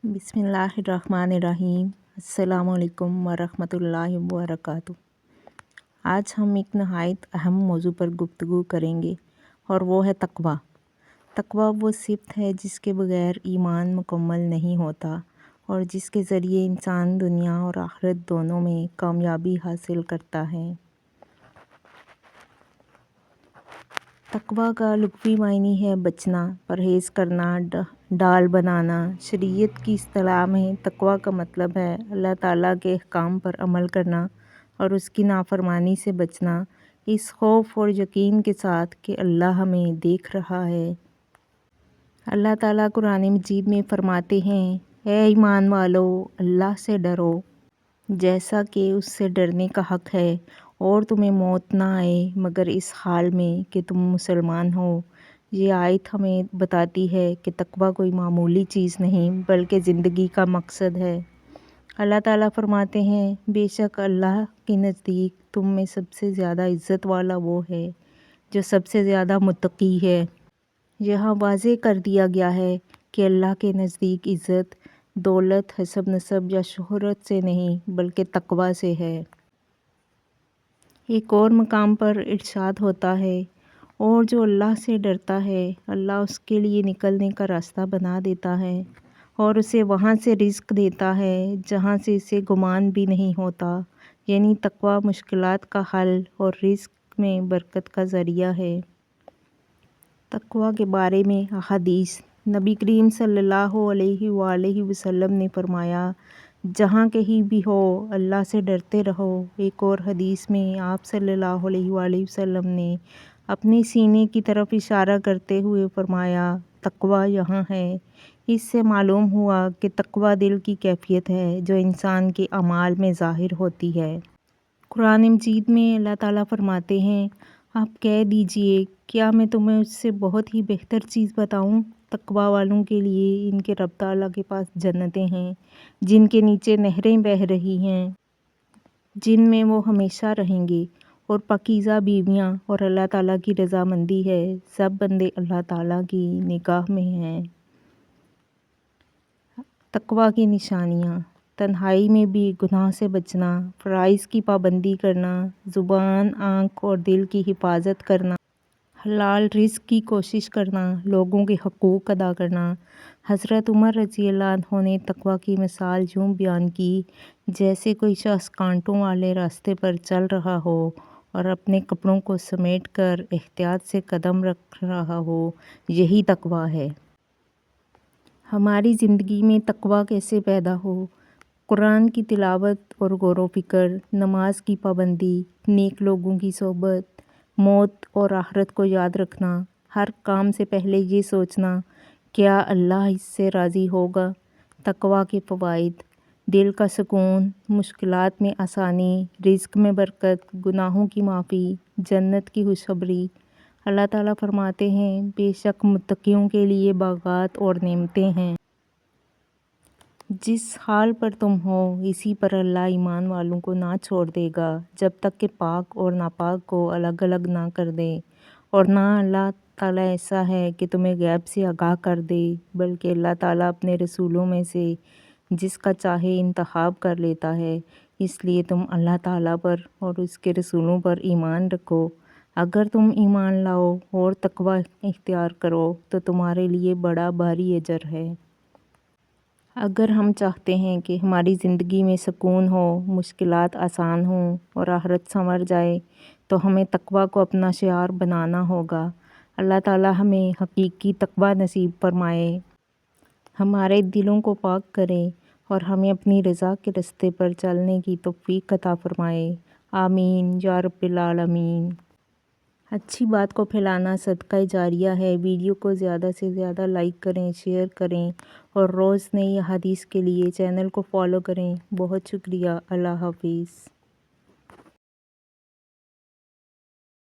बिस्मिल्लाहिर्रहमानिर्रहीम। अस्सलामुअलैकुम वरहमतुल्लाहि वबरकातुहू। आज हम एक नहायत अहम मौजू पर गुफ्तगू करेंगे और वो है तक़वा। तक़वा वो सिफ़त है जिसके बग़ैर ईमान मुकम्मल नहीं होता और जिसके ज़रिए इंसान दुनिया और आखिरत दोनों में कामयाबी हासिल करता है। तक़वा का लुग़वी मायने है बचना, परहेज़ करना, ढाल बनाना। शरीयत की इस्तिलाह में तक़वा का मतलब है अल्लाह ताला के अहकाम पर अमल करना और उसकी नाफरमानी से बचना, इस खौफ और यकीन के साथ कि अल्लाह हमें देख रहा है। अल्लाह ताला कुरान मजीद में फ़रमाते हैं, ऐ ईमान वालो, अल्लाह से डरो जैसा कि उससे डरने का हक़ है, और तुम्हें मौत ना आए मगर इस हाल में कि तुम मुसलमान हो। ये आयत हमें बताती है कि तक़वा कोई मामूली चीज़ नहीं बल्कि ज़िंदगी का मकसद है। अल्लाह ताला फरमाते हैं, बेशक अल्लाह के नज़दीक तुम में सबसे ज़्यादा इज़्ज़त वाला वो है जो सबसे ज़्यादा मुत्तकी है। यहाँ वाज़े कर दिया गया है कि अल्लाह के नज़दीक इज़्ज़त दौलत, हसब नसब या शोहरत से नहीं बल्कि तक़वा से है। एक और मकाम पर इरशाद होता है, और जो अल्लाह से डरता है अल्लाह उसके लिए निकलने का रास्ता बना देता है और उसे वहाँ से रिज़्क देता है जहाँ से इसे गुमान भी नहीं होता। यानी तक़वा मुश्किलात का हल और रिज़्क में बरकत का ज़रिया है। तक़वा के बारे में अहादीस। नबी करीम सल्लल्लाहु अलैहि वसल्लम ने फरमाया, जहाँ कहीं भी हो अल्लाह से डरते रहो। एक और हदीस में आप सल्लल्लाहु अलैहि वसल्लम ने अपने सीने की तरफ इशारा करते हुए फरमाया, तक़वा यहाँ है। इससे मालूम हुआ कि तक़वा दिल की कैफियत है जो इंसान के अमाल में ज़ाहिर होती है। कुरान मजीद में अल्लाह ताला फरमाते हैं, आप कह दीजिए, क्या मैं तुम्हें उससे बहुत ही बेहतर चीज़ बताऊं? तक़वा वालों के लिए इनके रब ताला के पास जन्नतें हैं जिनके नीचे नहरें बह रही हैं, जिनमें वो हमेशा रहेंगे, और पाकीज़ा बीवियाँ और अल्लाह ताला की रज़ामंदी है। सब बंदे अल्लाह ताला की निगाह में हैं। तक़वा की निशानियाँ। तन्हाई में भी गुनाह से बचना, फ़राइज़ की पाबंदी करना, ज़ुबान, आँख और दिल की हिफाजत करना, हलाल रिज़्क की कोशिश करना, लोगों के हकूक़ अदा करना। हज़रत उमर रज़ियल्लाहु अन्हु ने तक़वा की मिसाल यूँ बयान की, जैसे कोई शख़्स कांटों वाले रास्ते पर चल रहा हो और अपने कपड़ों को समेट कर एहतियात से कदम रख रहा हो। यही तक़वा है। हमारी ज़िंदगी में तक़वा कैसे पैदा हो? कुरान की तिलावत और गौर व फ़िक्र, नमाज की पाबंदी, नेक लोगों की सोहबत, मौत और आखिरत को याद रखना, हर काम से पहले ये सोचना, क्या अल्लाह इससे राज़ी होगा। तक़वा के फ़वाइद। दिल का सुकून, मुश्किलात में आसानी, रिज़्क में बरकत, गुनाहों की माफ़ी, जन्नत की खुशखबरी। अल्लाह ताला फरमाते हैं, बेशक मुत्तकियों के लिए बाग़ात और नेमतें हैं। जिस हाल पर तुम हो इसी पर अल्लाह ईमान वालों को ना छोड़ देगा जब तक कि पाक और नापाक को अलग अलग ना कर दे, और ना अल्लाह ताला ऐसा है कि तुम्हें गैब से आगाह कर दे, बल्कि अल्लाह ताला अपने रसूलों में से जिसका चाहे इंतखाब कर लेता है। इसलिए तुम अल्लाह ताला पर और उसके रसूलों पर ईमान रखो। अगर तुम ईमान लाओ और तक़वा इख्तियार करो तो तुम्हारे लिए बड़ा भारी अजर है। अगर हम चाहते हैं कि हमारी ज़िंदगी में सुकून हो, मुश्किलात आसान हों और आखिरत संवर जाए, तो हमें तक़वा को अपना शिआर बनाना होगा। अल्लाह ताला हमें हकीकी तक़वा नसीब फरमाए, हमारे दिलों को पाक करे और हमें अपनी रज़ा के रास्ते पर चलने की तौफ़ीक़ अता फरमाए। आमीन या रब्बिल आलमीन। अच्छी बात को फैलाना सदका जारिया है। वीडियो को ज़्यादा से ज़्यादा लाइक करें, शेयर करें और रोज़ नई अहादीस के लिए चैनल को फॉलो करें। बहुत शुक्रिया। अल्लाह हाफ़िज़।